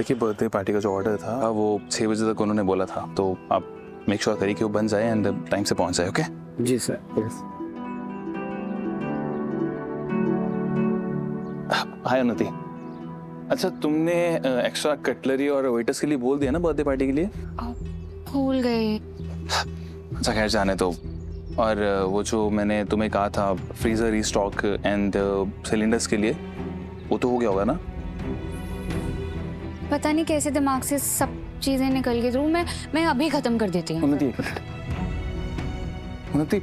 देखिए birthday party का जो ऑर्डर था वो 6 बजे तक उन्होंने बोला था, तो आप मेक श्योर करिए कि वो बन जाए एंड टाइम से पहुंच जाए। ओके जी सर। यस। हाय उन्नति। अच्छा तुमने एक्स्ट्रा कटलरी और वेटर्स के लिए बोल दिया ना बर्थडे पार्टी के लिए? भूल गए। अच्छा खैर जाने तो। और वो जो मैंने तुम्हें कहा था फ्रीजर रीस्टॉक एंड सिलेंडर्स के लिए, वो तो हो गया होगा ना? पता नहीं कैसे दिमाग से सब चीजें निकल गई थ्रू। मैं अभी खत्म कर देती हूँ। उन्नति एक मिनट। उन्नति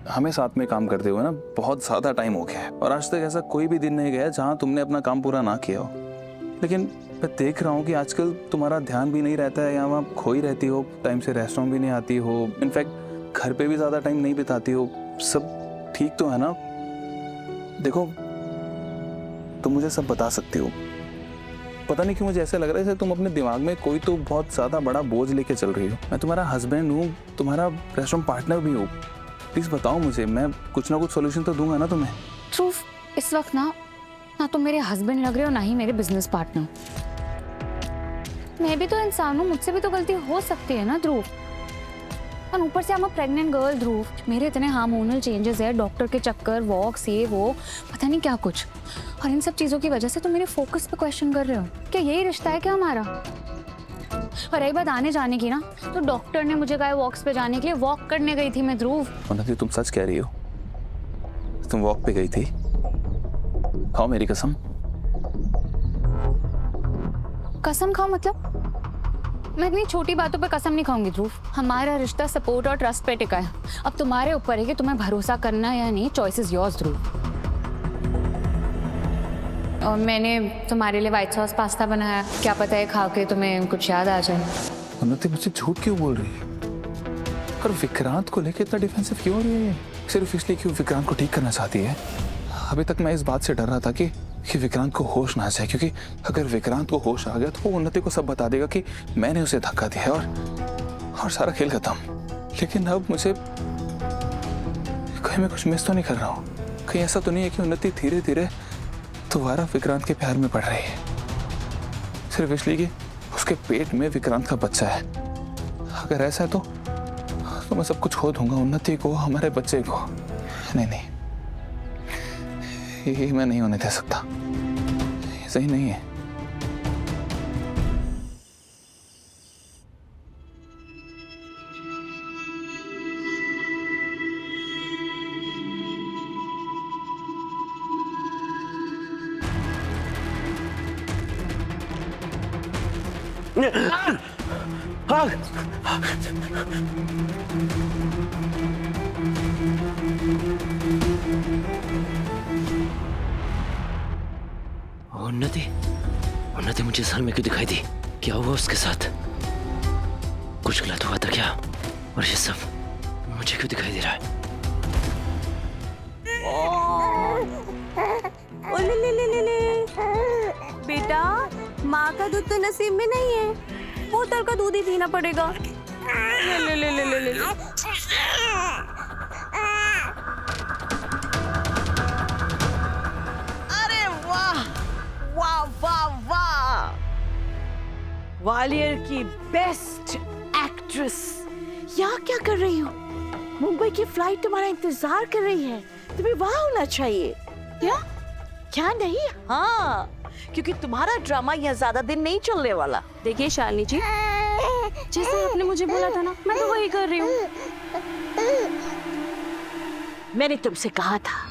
हमें साथ में काम करते हुए ना बहुत ज्यादा टाइम हो गया है और आज तक ऐसा कोई भी दिन नहीं गया जहाँ तुमने अपना काम पूरा ना किया हो। लेकिन मैं देख रहा हूँ कि आजकल तुम्हारा ध्यान भी नहीं रहता है, यहाँ वहाँ खोई रहती हो, टाइम से रेस्टोरेंट भी नहीं आती हो, इनफैक्ट घर पे भी ज्यादा टाइम नहीं बिताती हो। सब ठीक तो है ना? देखो तुम मुझे सब बता सकती हो। पता नहीं क्यों मुझे ऐसा लग रहा है जैसे तुम अपने दिमाग में कोई तो बहुत ज्यादा बड़ा बोझ लेके चल रही हो। मैं तुम्हारा हस्बैंड हूँ, तुम्हारा रेस्टोरेंट पार्टनर भी हूँ। प्लीज बताओ मुझे, मैं कुछ ना कुछ सोल्यूशन तो दूंगा ना तुम्हें। ध्रुव इस वक्त ना तुम मेरे हस्बैंड लग रहे हो ना ही मेरे बिजनेस पार्टनर। मैं भी तो इंसान हूँ, मुझसे भी तो गलती हो सकती है ना ध्रुव। और ऊपर से I'm a प्रेग्नेंट गर्ल ध्रुव। मेरे इतने हार्मोनल चेंजेस है, डॉक्टर के चक्कर, वॉक्स, ये वो पता नहीं क्या कुछ। और इन सब चीजों की वजह से तुम मेरे फोकस पे क्वेश्चन कर रहे हो। क्या यही रिश्ता है क्या हमारा? और रही बात आने जाने की ना, तो डॉक्टर ने मुझे कहा वॉक्स पे जाने के लिए, वॉक करने गई थी मैं ध्रुव। उन्नति तुम सच कह रही हो? तुम वॉक पे गई थी? खाओ मेरी कसम। कसम खाओ मतलब? मैं इतनी छोटी बातों पे कसम नहीं खाऊंगी ध्रुव। हमारा रिश्ता सपोर्ट और ट्रस्ट पे टिका है। अब तुम्हारे ऊपर है कि तुम्हें भरोसा करना या नहीं। चॉइस इज योर्स ध्रुव। और मैंने तुम्हारे लिए व्हाइट सॉस पास्ता बनाया, क्या पता है खा के तुम्हें कुछ याद आ जाए। उन्नति मुझसे झूठ क्यों बोल रही है? और विक्रांत को लेकर इतना डिफेंसिव क्यों हो रही है? सिर्फ इसलिए कि वो विक्रांत को ठीक करना चाहती है। अभी तक मैं इस बात से डर रहा था कि विक्रांत को होश ना जाए, क्योंकि अगर विक्रांत को होश आ गया तो वो उन्नति को सब बता देगा कि मैंने उसे धक्का दिया है और सारा खेल खत्म। लेकिन अब मुझे कहीं मैं कुछ मिस तो नहीं कर रहा हूँ? कहीं ऐसा तो नहीं है कि उन्नति धीरे धीरे दोबारा विक्रांत के प्यार में पड़ रही है सिर्फ इसलिए कि उसके पेट में विक्रांत का बच्चा है? अगर ऐसा है तो मैं सब कुछ खो दूंगा, उन्नति को, हमारे बच्चे को। नहीं नहीं, ये मैं नहीं होने दे सकता। ये सही नहीं है। उन्नति, उन्नति मुझे इस हाल में क्यों दिखाई दी? क्या हुआ उसके साथ? कुछ गलत हुआ था क्या? और ये सब मुझे क्यों दिखाई दे रहा है? ओ ले। बेटा माँ का दूध तो नसीब में नहीं है, बोतल का दूध ही पीना पड़ेगा। ले। अरे वाह वाह वाह वाह! ग्वालियर की बेस्ट एक्ट्रेस यहाँ क्या कर रही हो? मुंबई की फ्लाइट तुम्हारा इंतजार कर रही है, तुम्हें वहाँ होना चाहिए। क्या नहीं? हाँ, क्योंकि तुम्हारा ड्रामा यहाँ ज्यादा दिन नहीं चलने वाला। देखिए शालिनी जी, जैसे आपने मुझे बोला था ना, मैं तो वही कर रही हूँ। मैंने तुमसे कहा था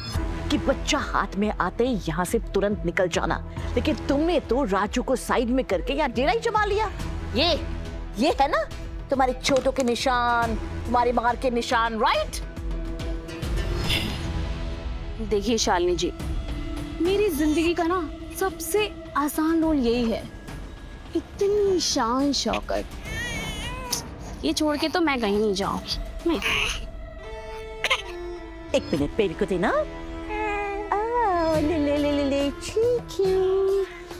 कि बच्चा हाथ में आते ही यहाँ से तुरंत निकल जाना, लेकिन तुमने तो राजू को साइड में करके यहाँ डेरा ही जमा लिया। ये है ना तुम्हारे चोटों के निशान, तुम्हारे मार के निशान, राइट? देखिए शालिनी जी, मेरी जिंदगी का ना सबसे आसान रोल यही है। इतनी शान शौकत, ये छोड़ के तो मैं कहीं नहीं जाऊंगी। मैं एक मिनट मेरे को देना। ले चीकी,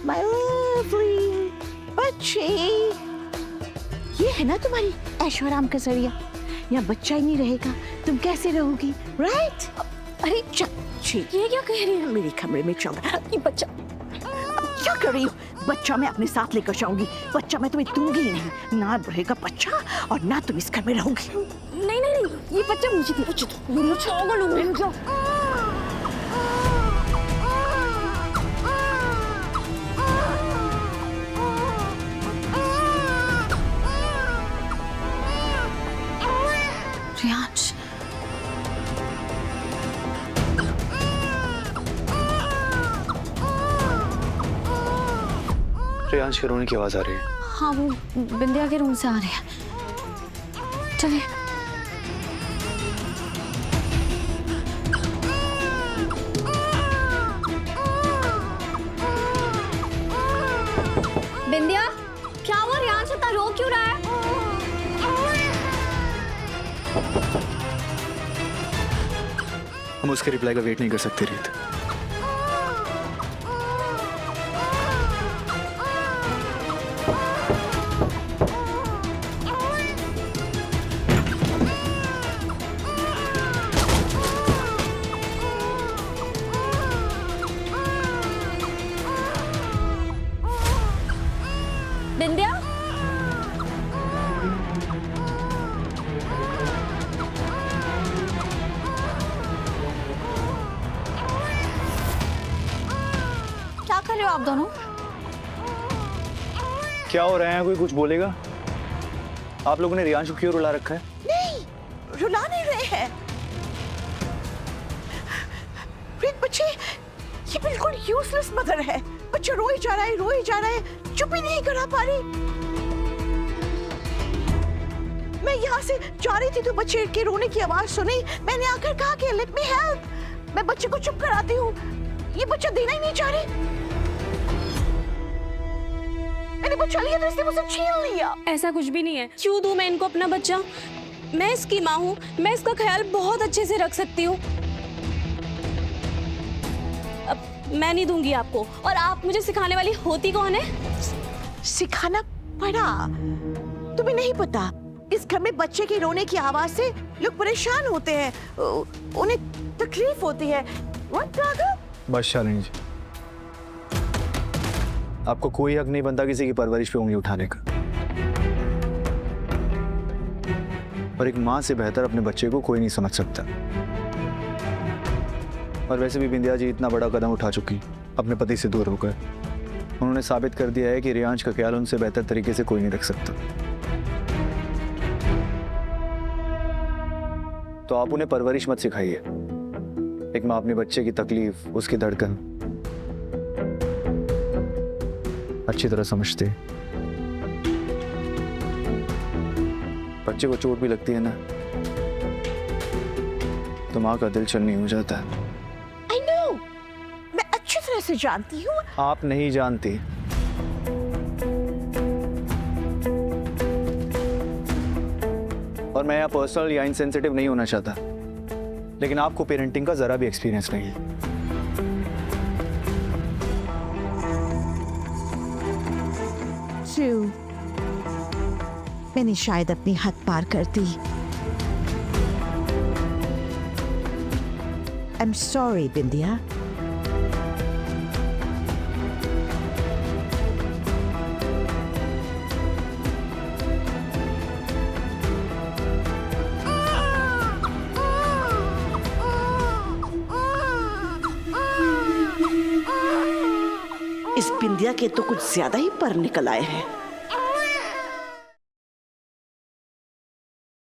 my lovely बच्ची। ये है ना तुम्हारी ऐशो आराम का जरिया। यहाँ बच्चा ही नहीं रहेगा, तुम कैसे रहोगी, राइट? अरे चल, ये क्या कह रही है? मेरे कमरे में चल। ये बच्चा क्या कर रही हो? बच्चा मैं अपने साथ लेकर जाऊंगी। बच्चा मैं तुम्हें दूंगी ही नहीं। ना रहेगा बच्चा और ना तुम इस घर में रहोगी। नहीं नहीं नहीं, ये बच्चा मुझे दे, मुझे दो, मुझे होगा लूंगी। रियांश, रियांश के रोने की आवाज आ रही है। हाँ वो बिंदिया के रूम से आ रहे हैं। चलिए। बिंदिया, क्या हुआ? रियांश इतना रो क्यों रहा है? हम उसके रिप्लाई का वेट नहीं कर सकते रीत। बिंदिया, क्या कर रहे हो आप दोनों? क्या हो रहा है? कोई कुछ बोलेगा? आप लोगों ने रियांश को क्यों रुला रखा है? नहीं, रुला नहीं रहे हैं। रीत बच्चे, ये बिल्कुल यूजलेस मदर है। बच्चा रोई जा रहा है, रोई जा रहा है, चुप ही नहीं करा पा रही। मैं यहाँ से जा रही थी तो बच्चे के रोने की आवाज सुनी। मैंने आकर कहा कि लेट मी हेल्प। मैं बच्चे को चुप कराती हूँ। ये बच्चा देना ही नहीं चाह रही। मैंने बच्चा लिया तो इसने मुझसे छीन लिया। ऐसा कुछ भी नहीं है। क्यों दूं मैं इनको अपना बच्चा? मैं इसकी माँ हूँ, मैं इसका ख्याल बहुत अच्छे से रख सकती हूँ। अब मैं नहीं दूंगी आपको। और आप मुझे सिखाने वाली होती कौन है? सिखाना पड़ा? तुम्हें नहीं पता, इस घर में बच्चे के रोने की आवाज से लोग परेशान होते हैं, उन्हें तकलीफ होती है। What, राघव? बस शालिनी जी, आपको कोई हक नहीं बनता किसी की परवरिश पे उंगली उठाने का। और एक माँ से बेहतर अपने बच्चे को कोई नहीं समझ सकता। और वैसे भी बिंदिया जी इतना बड़ा कदम उठा चुकी अपने पति से दूर होकर। उन्होंने साबित कर दिया है कि रियांश का ख्याल उनसे बेहतर तरीके से कोई नहीं रख सकता। तो आप उन्हें परवरिश मत सिखाइए। एक माँ अपने बच्चे की तकलीफ, उसकी धड़कन अच्छी तरह समझते। बच्चे को चोट भी लगती है ना, तो माँ का दिल छलनी हो जाता है। I know, मैं अच्छी तरह से जानती हूँ। आप नहीं जानती। और मैं यहाँ पर्सनल या इनसेंसिटिव नहीं होना चाहता, लेकिन आपको पेरेंटिंग का जरा भी एक्सपीरियंस नहीं है। मैंने शायद अपनी हद पार कर दी। I'm sorry, बिंदिया। इस बिंदिया के तो कुछ ज्यादा ही पर निकल आए हैं।